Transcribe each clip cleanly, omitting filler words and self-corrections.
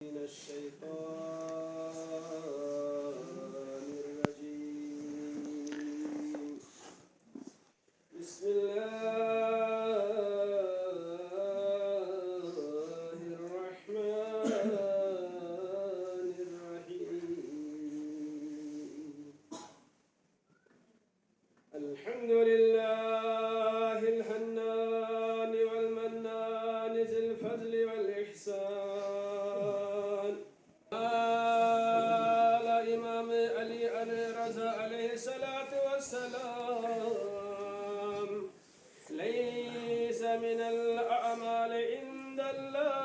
من الشيطان الرجيم. بسم الله الرحمن الرحيم. الحمد لله الحنان والمنان ذي الفضل والإحسان. قال إمام علي الرضا عليه الصلاة والسلام: ليس من الأعمال عند الله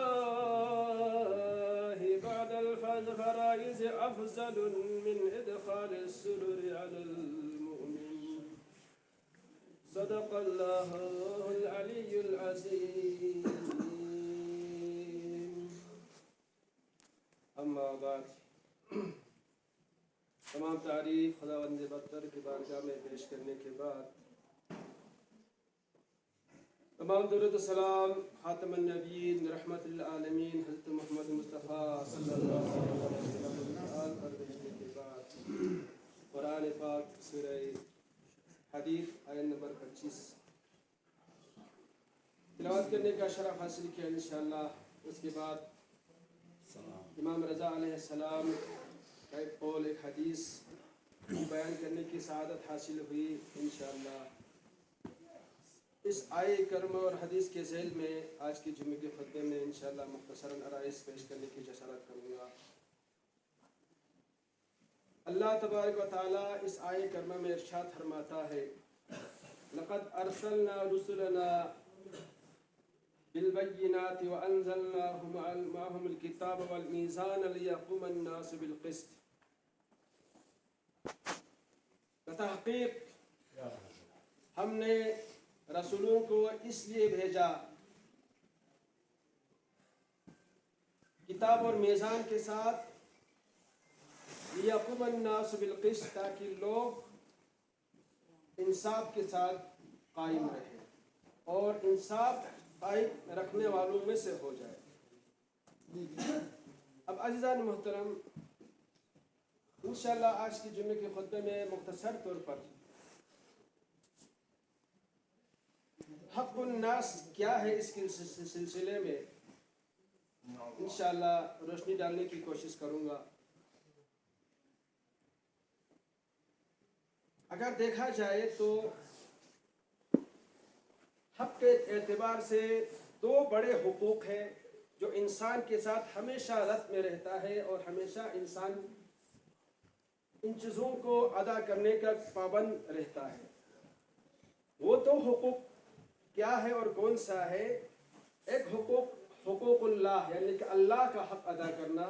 بعد الفرائض أفضل من إدخال السرور على المؤمن. صدق الله العلي العظيم. اما بعد، تمام تعریف خداوند برتر کی بارگاہ میں پیش کرنے کے بعد تمام درود و سلام خاتم النبیین رحمت للعالمین حضرت محمد مصطفیٰ صلی اللہ علیہ وسلم پر بھیجنے کے بعد قرآن پاک سورہ حدید آیت نمبر 25 تلاوت کرنے کا شرف حاصل کیا انشاءاللہ. اس کے بعد امام رضا علیہ السلام کا ایک قول ایک حدیث بیان کرنے کی سعادت حاصل ہوئی انشاءاللہ. اس آیے کرم اور حدیث کے ذیل میں آج کی جمعے کے خطبے میں انشاءاللہ مختصراً عرائض پیش کرنے کی جسارت کروں گا. اللہ تبارک و تعالیٰ اس آیے کریمہ میں ارشاد فرماتا ہے: لقد ارسلنا رسلنا بالبينات وانزلنا معهم الكتاب والميزان ليقوم الناس بالقسط. بتحقیق ہم نے رسولوں کو اس لیے بھیجا کتاب اور میزان کے ساتھ لِيَقُومَ النَّاسُ بِالْقِسْطِ تاکہ لوگ انصاف کے ساتھ قائم رہیں اور انصاف قائم رکھنے والوں میں سے ہو جائے. اب عزیزان محترم، انشاءاللہ آج کی جمعے کے خطبے میں مختصر طور پر حق الناس کیا ہے اس کے سلسلے میں انشاءاللہ روشنی ڈالنے کی کوشش کروں گا. اگر دیکھا جائے تو حق کے اعتبار سے دو بڑے حقوق ہیں جو انسان کے ساتھ ہمیشہ ربط میں رہتا ہے اور ہمیشہ انسان ان چیزوں کو ادا کرنے کا پابند رہتا ہے. وہ دو حقوق کیا ہے اور کون سا ہے؟ ایک حقوق اللہ یعنی کہ اللہ کا حق ادا کرنا،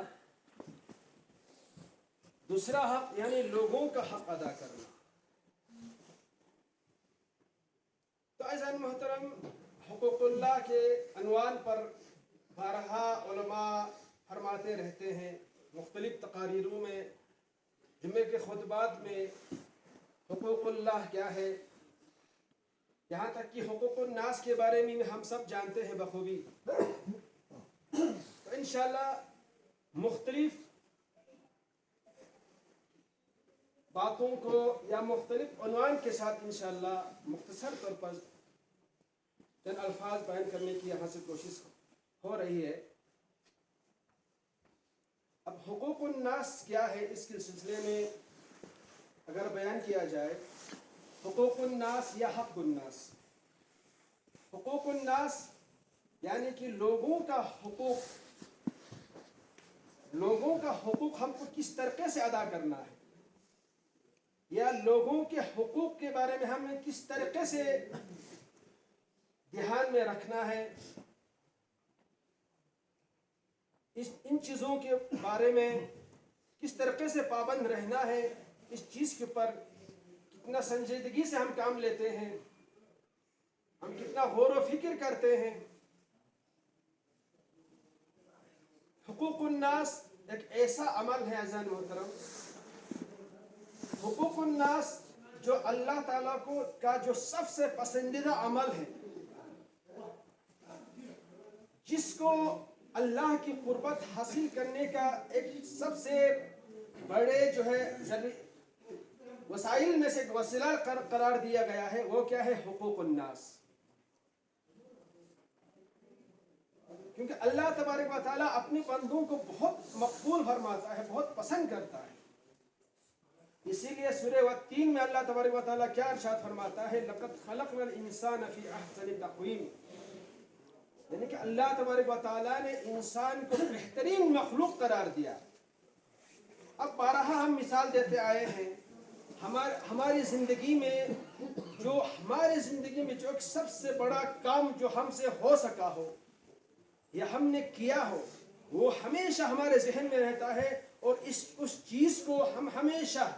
دوسرا حق یعنی لوگوں کا حق ادا کرنا. تو عزیزان محترم، حقوق اللہ کے عنوان پر بارہا علماء فرماتے رہتے ہیں مختلف تقاریروں میں، جمعے کے خطبات میں حقوق اللہ کیا ہے، یہاں تک کہ حقوق الناس کے بارے میں ہم سب جانتے ہیں بخوبی. تو انشاءاللہ مختلف باتوں کو یا مختلف عنوان کے ساتھ انشاءاللہ مختصر طور پر چند الفاظ بیان کرنے کی یہاں سے کوشش ہو رہی ہے. اب حقوق الناس کیا ہے اس کے سلسلے میں اگر بیان کیا جائے، حقوق الناس یا حق الناس. حقوق الناس یعنی کہ لوگوں کا حقوق ہم کو کس طریقے سے ادا کرنا ہے، یا لوگوں کے حقوق کے بارے میں ہمیں کس طریقے سے دھیان میں رکھنا ہے، ان چیزوں کے بارے میں کس طریقے سے پابند رہنا ہے، اس چیز کے اوپر کتنا سنجیدگی سے ہم کام لیتے ہیں، ہم کتنا غور و فکر کرتے ہیں. حقوق الناس ایک ایسا عمل ہے عزیزان محترم، حقوق الناس جو اللہ تعالیٰ کا جو سب سے پسندیدہ عمل ہے، جس کو اللہ کی قربت حاصل کرنے کا ایک سب سے بڑے جو ہے وسائل میں سے ایک وسیلہ قرار دیا گیا ہے، وہ کیا ہے؟ حقوق الناس. کیونکہ اللہ تبارک و تعالیٰ اپنے بندوں کو بہت مقبول فرماتا ہے، بہت پسند کرتا ہے. اسی لیے سورہ والتین میں اللہ تبارک و تعالیٰ کیا ارشاد فرماتا ہے؟ لَقَدْ خَلَقْنَا الْإِنسَانَ فِي أَحْسَنِ تَقْوِيمٍ. یعنی کہ اللہ تبارک و تعالیٰ نے انسان کو بہترین مخلوق قرار دیا. اب بارہا ہم مثال دیتے آئے ہیں ہماری زندگی میں جو ایک سب سے بڑا کام جو ہم سے ہو سکا ہو یا ہم نے کیا ہو، وہ ہمیشہ ہمارے ذہن میں رہتا ہے، اور اس چیز کو ہم ہمیشہ،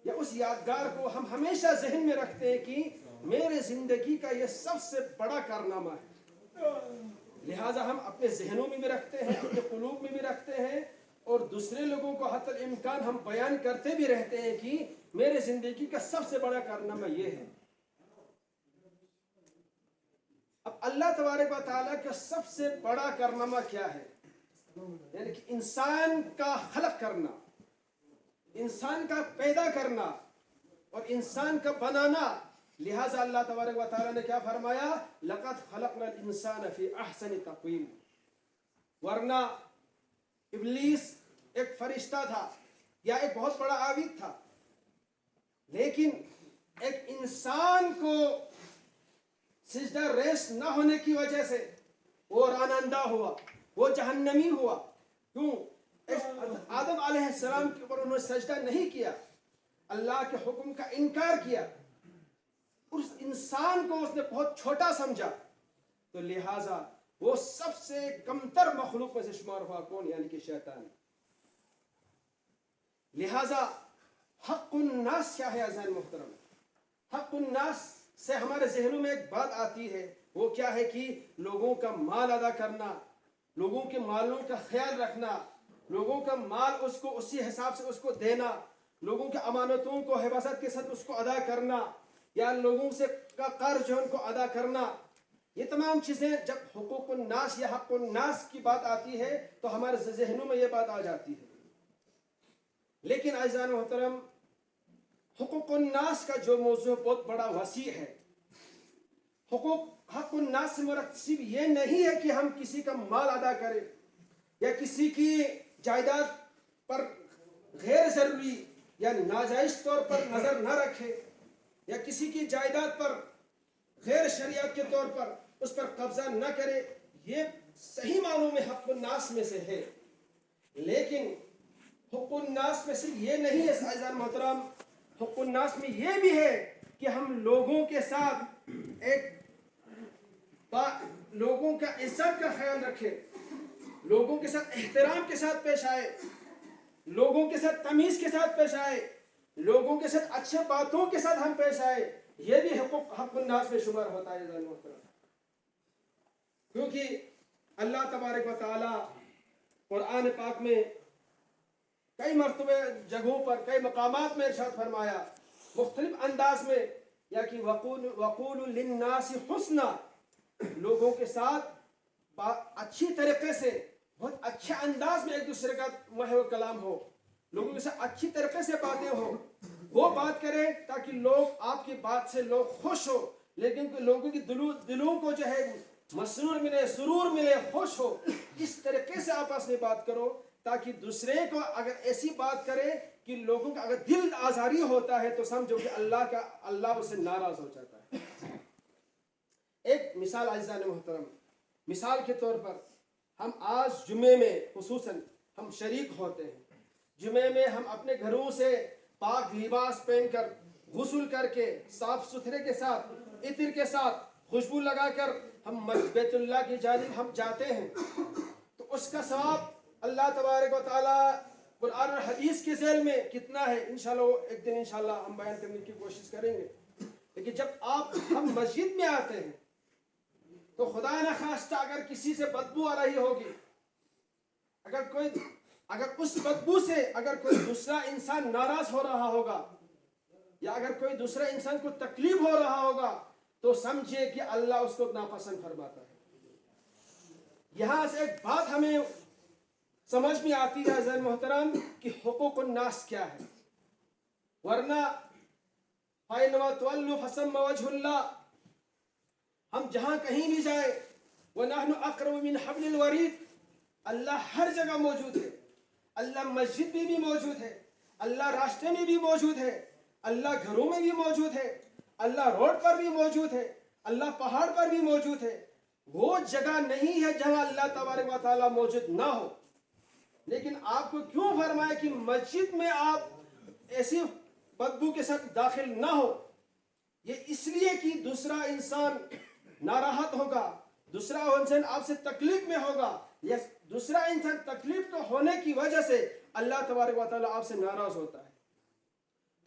یا اس یادگار کو ہم ہمیشہ ذہن میں رکھتے ہیں کہ میرے زندگی کا یہ سب سے بڑا کارنامہ ہے. لہٰذا ہم اپنے ذہنوں میں بھی رکھتے ہیں، اپنے قلوب میں بھی رکھتے ہیں، اور دوسرے لوگوں کو حتی الامکان ہم بیان کرتے بھی رہتے ہیں کہ میرے زندگی کا سب سے بڑا کارنامہ یہ ہے. اب اللہ تبارک و تعالیٰ کا سب سے بڑا کارنامہ کیا ہے؟ یعنی کہ انسان کا خلق کرنا، انسان کا پیدا کرنا اور انسان کا بنانا. لہٰذا اللہ تبارک و تعالیٰ نے کیا فرمایا؟ لَقَدْ خَلَقْنَا الْإِنسَانَ فِي أَحْسَنِ تَقْوِيمٍ. ورنہ ابلیس ایک فرشتہ تھا یا ایک بہت بڑا عابد تھا، لیکن ایک انسان کو سجدہ ریس نہ ہونے کی وجہ سے وہ رانندہ ہوا، وہ جہنمی ہوا. کیوں؟ آدم علیہ السلام کے اوپر انہوں نے سجدہ نہیں کیا، اللہ کے حکم کا انکار کیا، اس انسان کو اس نے بہت چھوٹا سمجھا. تو لہٰذا وہ سب سے کمتر مخلوق میں سے شمار ہوا. کون؟ یعنی کہ شیطان. لہٰذا حق الناس کیا ہے عزیزان محترم؟ حق الناس سے ہمارے ذہنوں میں ایک بات آتی ہے، وہ کیا ہے کہ لوگوں کا مال ادا کرنا، لوگوں کے مالوں کا خیال رکھنا، لوگوں کا مال اس کو اسی حساب سے اس کو دینا، لوگوں کے امانتوں کو حفاظت کے ساتھ اس کو ادا کرنا، یا لوگوں سے کا قرض جو ان کو ادا کرنا. یہ تمام چیزیں جب حقوق الناس یا حق الناس کی بات آتی ہے تو ہمارے ذہنوں میں یہ بات آ جاتی ہے. لیکن عزیزان محترم، حقوق الناس کا جو موضوع بہت بڑا وسیع ہے. حق الناس سے مراد صرف یہ نہیں ہے کہ ہم کسی کا مال ادا کریں یا کسی کی جائیداد پر غیر ضروری یا ناجائز طور پر نظر نہ رکھے، یا کسی کی جائیداد پر غیر شریعت کے طور پر اس پر قبضہ نہ کرے. یہ صحیح معنوں میں حق الناس میں سے ہے. لیکن حق الناس میں صرف یہ نہیں ہے عزیزان محترم، حق الناس میں یہ بھی ہے کہ ہم لوگوں کے ساتھ لوگوں کا عزت کا خیال رکھیں، لوگوں کے ساتھ احترام کے ساتھ پیش آئے، لوگوں کے ساتھ تمیز کے ساتھ پیش آئے، لوگوں کے ساتھ اچھے باتوں کے ساتھ ہم پیش آئے. یہ بھی حق الناس میں شمار ہوتا ہے عزیزان محترم. کیونکہ اللہ تبارک و تعالی قرآن پاک میں کئی مرتبہ جگہوں پر کئی مقامات میں ارشاد فرمایا مختلف انداز میں، یا کہ وَقُولُوا لِلنَّاسِ حُسْنًا، لوگوں کے ساتھ اچھی طریقے سے بہت اچھے انداز میں ایک دوسرے کا محو کلام ہو، لوگوں کے ساتھ اچھی طریقے سے باتیں ہو. وہ بات کریں تاکہ لوگ آپ کی بات سے لوگ خوش ہو، لیکن لوگوں کی دلوں کو جو ہے مسرور ملے، سرور ملے، خوش ہو. اس طریقے سے آپس میں بات کرو تاکہ دوسرے کو اگر ایسی بات کرے کہ لوگوں کا اگر دل آزاری ہوتا ہے تو سمجھو کہ اللہ اسے ناراض ہو جاتا ہے. ایک مثال عزیزان محترم، مثال کے طور پر ہم آج جمعے میں خصوصاً ہم شریک ہوتے ہیں. جمعے میں ہم اپنے گھروں سے پاک لباس پہن کر، غسل کر کے، صاف ستھرے کے ساتھ، عطر کے ساتھ، خوشبو لگا کر ہم بیت اللہ کی جانب ہم جاتے ہیں. تو اس کا ثواب اللہ تبارک و تعالی قرآن اور حدیث کے ذیل میں کتنا ہے انشاءاللہ ایک دن انشاءاللہ ہم بیان کرنے کی کوشش کریں گے. لیکن جب ہم مسجد میں آتے ہیں تو خدا نہ خواستہ اگر کسی سے بدبو آ رہی ہوگی، اگر اس بدبو سے اگر کوئی دوسرا انسان ناراض ہو رہا ہوگا، یا اگر کوئی دوسرا انسان کو تکلیف ہو رہا ہوگا، تو سمجھے کہ اللہ اس کو ناپسند فرماتا ہے. یہاں سے ایک بات ہمیں سمجھ میں آتی ہے عزیز محترم کہ حقوق الناس کیا ہے، ورنہ فَإِنَّمَا تُوَلُّوا فَثَمَّ وَجْهُ اللَّهِ، ہم جہاں کہیں بھی جائیں وَنَحْنُ أَقْرَبُ مِنْ حَبْلِ الْوَرِيدِ، اللہ ہر جگہ موجود ہے، اللہ مسجد میں بھی موجود ہے، اللہ راستے میں بھی موجود ہے، اللہ گھروں میں بھی موجود ہے، اللہ روڈ پر بھی موجود ہے، اللہ پہاڑ پر بھی موجود ہے۔ وہ جگہ نہیں ہے جہاں اللہ تبارک و تعالیٰ موجود نہ ہو، لیکن آپ کو کیوں فرمایا کہ مسجد میں آپ ایسی بدبو کے ساتھ داخل نہ ہو؟ یہ اس لیے کہ دوسرا انسان ناراحت ہوگا، دوسرا انسان آپ سے تکلیف میں ہوگا، یا دوسرا انسان تکلیف تو ہونے کی وجہ سے اللہ تبارک و تعالیٰ آپ سے ناراض ہوتا ہے۔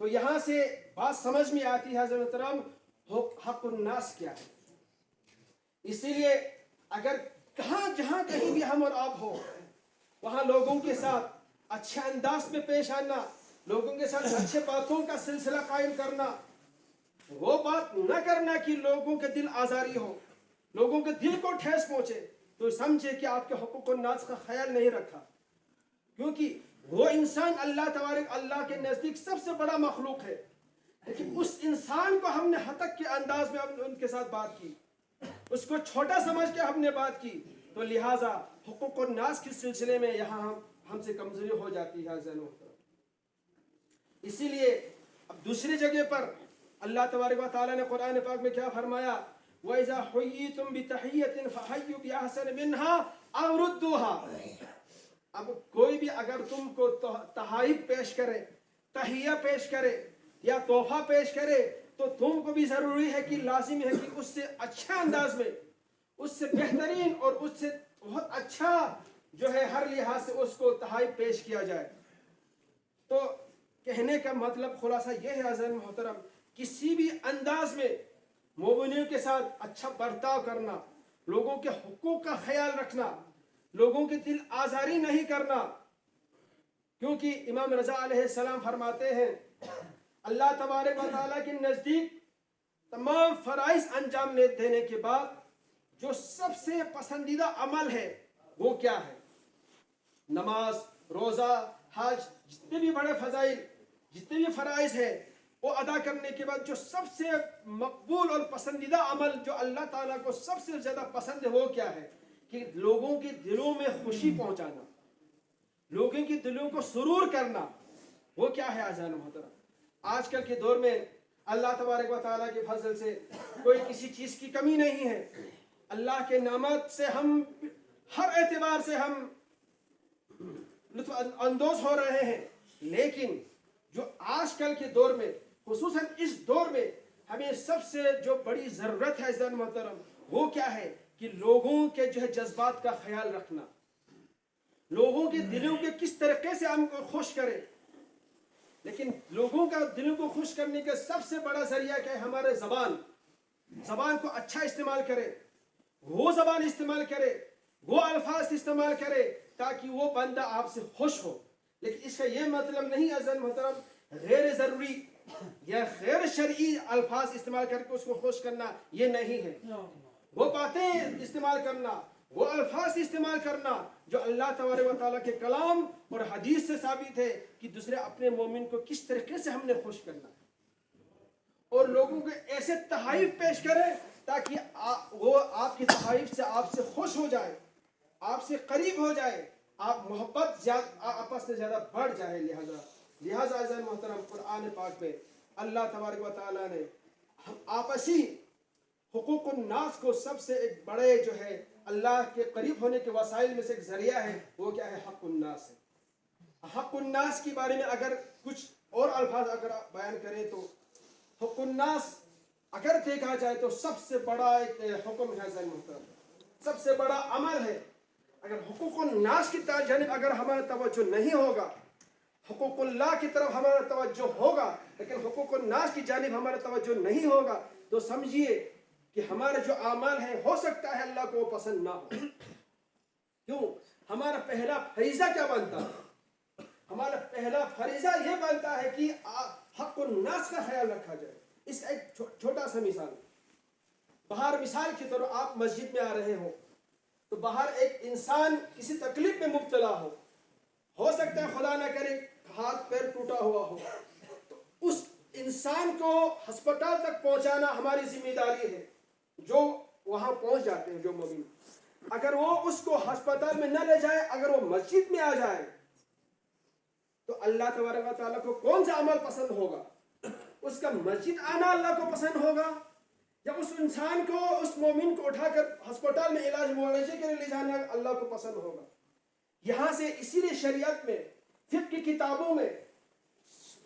تو یہاں سے بات سمجھ میں آتی ہے حضرت محترم حق الناس کیا ہے۔ اسی لیے اگر جہاں کہیں بھی ہم اور آپ ہو، وہاں لوگوں کے ساتھ اچھے انداز میں پیش آنا، لوگوں کے ساتھ اچھے باتوں کا سلسلہ قائم کرنا، وہ بات نہ کرنا کہ لوگوں کے دل آزاری ہو، لوگوں کے دل کو ٹھیس پہنچے، تو سمجھے کہ آپ کے حقوق الناس کا خیال نہیں رکھا، کیونکہ وہ انسان اللہ کے نزدیک سب سے بڑا مخلوق ہے، لیکن اس انسان کو ہم نے ہتک کے انداز میں ان کے ساتھ بات کی، اس کو چھوٹا سمجھ کے ہم نے بات کی، تو لہٰذا حقوق الناس کے سلسلے میں یہاں ہم سے کمزوری ہو جاتی ہے ذہن محترم۔ اسی لیے اب دوسری جگہ پر اللہ تبارک و تعالیٰ نے قرآن پاک میں کیا فرمایا؟ وَإِذَا حُيِّيتُم بِتَحِيَّةٍ فَحَيُّوا بِأَحْسَنَ مِنْهَا أَوْ رُدُّوهَا، اب کوئی بھی اگر تم کو تحائف پیش کرے، تحیہ پیش کرے یا تحفہ پیش کرے، تو تم کو بھی ضروری ہے کہ لازم ہے کہ اس سے اچھا انداز میں، اس سے بہترین اور اس سے بہت اچھا جو ہے ہر لحاظ سے اس کو تحائف پیش کیا جائے۔ تو کہنے کا مطلب خلاصہ یہ ہے عزیز محترم، کسی بھی انداز میں مومنوں کے ساتھ اچھا برتاؤ کرنا، لوگوں کے حقوق کا خیال رکھنا، لوگوں کے دل آزاری نہیں کرنا، کیونکہ امام رضا علیہ السلام فرماتے ہیں اللہ تبارک و تعالیٰ کے نزدیک تمام فرائض انجام دینے کے بعد جو سب سے پسندیدہ عمل ہے وہ کیا ہے؟ نماز، روزہ، حج، جتنے بھی بڑے فضائل، جتنے بھی فرائض ہیں، وہ ادا کرنے کے بعد جو سب سے مقبول اور پسندیدہ عمل جو اللہ تعالیٰ کو سب سے زیادہ پسند ہے وہ کیا ہے؟ کہ لوگوں کے دلوں میں خوشی پہنچانا، لوگوں کے دلوں کو سرور کرنا۔ وہ کیا ہے عزیزان محترم؟ آج کل کے دور میں اللہ تبارک و تعالیٰ کے فضل سے کوئی کسی چیز کی کمی نہیں ہے، اللہ کے نعمت سے ہم ہر اعتبار سے ہم لطف اندوز ہو رہے ہیں، لیکن جو آج کل کے دور میں، خصوصاً اس دور میں ہمیں سب سے جو بڑی ضرورت ہے عزیزان محترم وہ کیا ہے؟ کہ لوگوں کے جو ہے جذبات کا خیال رکھنا، لوگوں کے دلوں کے کس طریقے سے ہم کو خوش کرے۔ لیکن لوگوں کا دلوں کو خوش کرنے کا سب سے بڑا ذریعہ کیا ہے؟ ہمارے زبان کو اچھا استعمال کرے، وہ زبان استعمال کرے، وہ الفاظ استعمال کرے تاکہ وہ بندہ آپ سے خوش ہو۔ لیکن اس کا یہ مطلب نہیں عزیز محترم غیر ضروری یا غیر شرعی الفاظ استعمال کر کے اس کو خوش کرنا، یہ نہیں ہے۔ وہ باتیں استعمال کرنا، وہ الفاظ استعمال کرنا جو اللہ تبارک و تعالیٰ کے کلام اور حدیث سے ثابت ہے کہ دوسرے اپنے مومن کو کس طریقے سے ہم نے خوش کرنا ہے، اور لوگوں کو ایسے تحائف پیش کرے تاکہ وہ آپ کی تحائف سے آپ سے خوش ہو جائے، آپ سے قریب ہو جائے، آپ محبت آپس سے زیادہ بڑھ جائے۔ لہذا عزیز محترم قرآن پاک میں اللہ تبارک و تعالیٰ نے آپسی حقوق الناس کو سب سے ایک بڑے جو ہے اللہ کے قریب ہونے کے وسائل میں سے ایک ذریعہ ہے، وہ کیا ہے؟ حق الناس ہے۔ حق الناس کے بارے میں اگر کچھ اور الفاظ اگر بیان کریں تو حق الناس اگر دیکھا جائے تو سب سے بڑا ایک حکم ہے عزیز محترم، سب سے بڑا عمل ہے۔ اگر حقوق الناس کی جانب اگر ہمارا توجہ نہیں ہوگا، حقوق اللہ کی طرف ہمارا توجہ ہوگا لیکن حقوق الناس کی جانب ہمارا توجہ نہیں ہوگا، تو سمجھیے کہ ہمارا جو اعمال ہے ہو سکتا ہے اللہ کو وہ پسند نہ ہو۔ کیوں؟ ہمارا پہلا فریضہ کیا بنتا ہے؟ ہمارا پہلا فریضہ یہ بنتا ہے کہ حق الناس کا خیال رکھا جائے۔ اس کا ایک چھوٹا سا مثال، باہر مثال کی طرح آپ مسجد میں آ رہے ہو، تو باہر ایک انسان کسی تکلیف میں مبتلا ہو سکتا ہے خدا نہ کرے ہاتھ پیر ٹوٹا ہوا ہو، تو اس انسان کو ہسپتال تک پہنچانا ہماری ذمہ داری ہے۔ جو وہاں پہنچ جاتے ہیں جو مومن، اگر وہ اس کو ہسپتال میں نہ لے جائے، اگر وہ مسجد میں آ جائے، تو اللہ تبارک و تعالیٰ کو کون سا عمل پسند ہوگا؟ اس کا مسجد آنا اللہ کو پسند ہوگا، یا اس انسان کو، اس مومن کو اٹھا کر ہسپتال میں علاج معالجے کے لیے لے جانا اللہ کو پسند ہوگا؟ یہاں سے اسی لیے شریعت میں، فقہ کی کتابوں میں،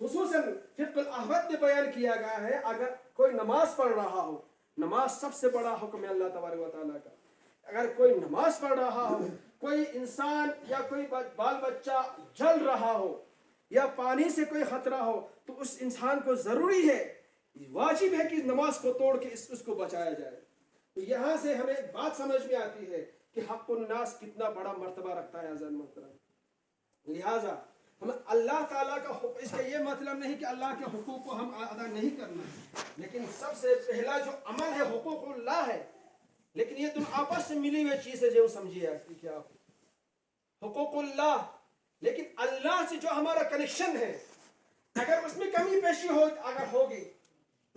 خصوصاً فقہ الاحوط میں بیان کیا گیا ہے، اگر کوئی نماز پڑھ رہا ہو، نماز سب سے بڑا حکم ہے اللہ تبارک و تعالیٰ کا، اگر کوئی نماز پڑھ رہا ہو، کوئی انسان یا کوئی بال بچہ جل رہا ہو یا پانی سے کوئی خطرہ ہو، تو اس انسان کو ضروری ہے، واجب ہے کہ نماز کو توڑ کے اس کو بچایا جائے۔ تو یہاں سے ہمیں بات سمجھ میں آتی ہے کہ حق الناس کتنا بڑا مرتبہ رکھتا ہے عزیز محترم۔ لہٰذا ہم اللہ تعالیٰ کا حکم، اس کا یہ مطلب نہیں کہ اللہ کے حقوق کو ہم ادا نہیں کرنا ہے، لیکن سب سے پہلا جو عمل ہے حقوق اللہ ہے، لیکن یہ تم آپس سے ملی ہوئی چیز ہے جو سمجھیے کیا حقوق اللہ، لیکن اللہ سے جو ہمارا کنیکشن ہے، اگر اس میں کمی پیشی اگر ہوگی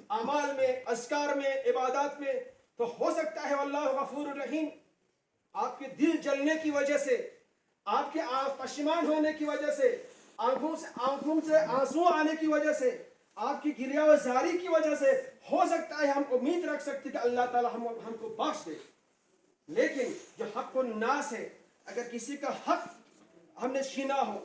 اعمال میں، اذکار میں، عبادات میں، تو ہو سکتا ہے اللہ غفور الرحیم آپ کے دل جلنے کی وجہ سے، آپ کے پشیمان ہونے کی وجہ سے، آنکھوں سے آنسو آنے کی وجہ سے، آپ کی گریہ و زاری کی وجہ سے، ہو سکتا ہے ہم امید رکھ سکتے کہ اللہ تعالی ہم کو بخش دے۔ لیکن جو حق الناس ہے، اگر کسی کا حق ہم نے چھینا ہو،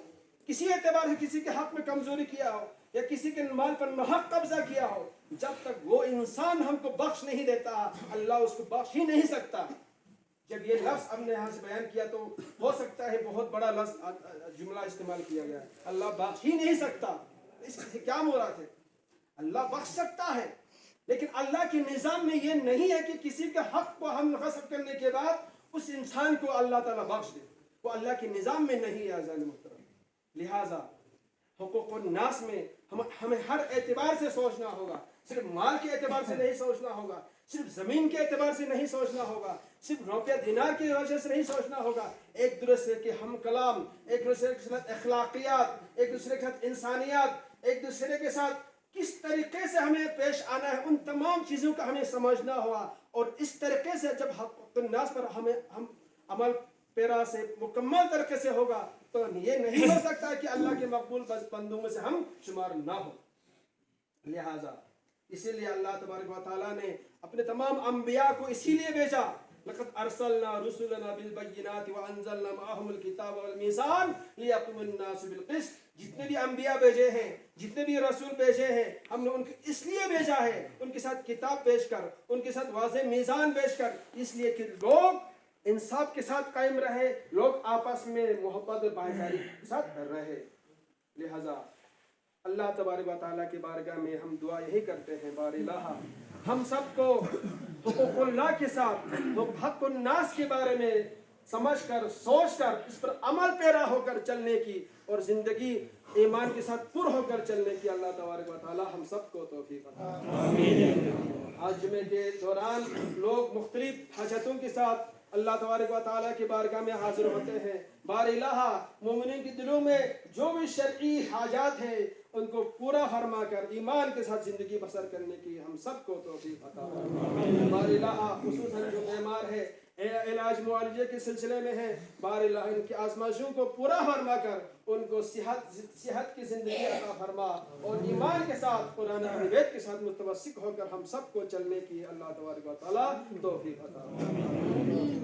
کسی اعتبار سے کسی کے حق میں کمزوری کیا ہو، یا کسی کے مال پر ناحق قبضہ کیا ہو، جب تک وہ انسان ہم کو بخش نہیں دیتا، اللہ اس کو بخش ہی نہیں سکتا۔ جب یہ لفظ ہم نے یہاں سے بیان کیا تو ہو سکتا ہے بہت بڑا لفظ جملہ استعمال کیا گیا، اللہ بخش ہی نہیں سکتا، اس سے کیا مراد ہے؟ اللہ بخش سکتا ہے، لیکن اللہ کے نظام میں یہ نہیں ہے کہ کسی کے حق کو ہم غصب کرنے کے بعد اس انسان کو اللہ تعالیٰ بخش دے، وہ اللہ کے نظام میں نہیں ہے عزیز محترم۔ لہٰذا حقوق الناس میں ہمیں ہر اعتبار سے سوچنا ہوگا، صرف مال کے اعتبار سے نہیں سوچنا ہوگا، صرف زمین کے اعتبار سے نہیں سوچنا ہوگا، صرف روپیہ دینار کی وجہ سے نہیں سوچنا ہوگا، ایک دوسرے کے ہم کلام، ایک دوسرے کے ساتھ اخلاقیات، ایک دوسرے کے ساتھ انسانیات، ایک دوسرے کے ساتھ کس طریقے سے ہمیں پیش آنا ہے، ان تمام چیزوں کا ہمیں سمجھنا ہوگا، اور اس طریقے سے جب حق الناس پر ہم عمل پیرا سے مکمل طریقے سے ہوگا تو یہ نہیں ہو سکتا کہ اللہ کے مقبول بندوں میں سے ہم شمار نہ ہو۔ لہٰذا اسی لیے اللہ تبارک و تعالیٰ نے اپنے تمام انبیاء کو اسی لیے بھیجا، لقد ارسلنا رسلنا بالبینات وانزلنا معهم الكتاب والميزان ليقوم الناس بالقسط۔ جتنے بھی انبیاء بھیجے ہیں، جتنے بھی رسول بھیجے ہیں، ہم نے ان کو اس لیے بھیجا ہے، ان کے ساتھ کتاب پیش کر، ان کے ساتھ واضح میزان پیش کر، اس لیے کہ لوگ انصاف کے ساتھ قائم رہے، لوگ آپس میں محبت اور بھائی چارے کے ساتھ رہے۔ لہذا اللہ تبارک و تعالیٰ کی بارگاہ میں ہم دعا یہی کرتے ہیں، بار الہ ہم سب کو حقوق اللہ کے ساتھ حق الناس کے بارے میں سمجھ کر، سوچ کر، اس پر عمل پیرا ہو کر چلنے کی، اور زندگی ایمان کے ساتھ پر ہو کر چلنے کی اللہ تبارک و تعالیٰ ہم سب کو توفیق عطا فرمائے۔ آج جمعے کے دوران لوگ مختلف حاجتوں کے ساتھ اللہ تبارک و تعالیٰ کی بارگاہ میں حاضر ہوتے ہیں۔ بار الہ مومنین کے دلوں میں جو بھی شرعی حاجات ہیں ان کو پورا فرما کر ایمان کے ساتھ زندگی بسر کرنے کی ہم سب کو توفیق عطا فرمائے۔ بار الہ خصوصاً جو بیمار ہے، علاج معالجے کے سلسلے میں ہیں، بار الہ ان کی آزمائشوں کو پورا فرما کر ان کو صحت کی زندگی عطا فرما، اور ایمان کے ساتھ قرآن حدیث کے ساتھ متمسک ہو کر ہم سب کو چلنے کی اللہ تبارک و تعالیٰ توفیق عطا فرمائے۔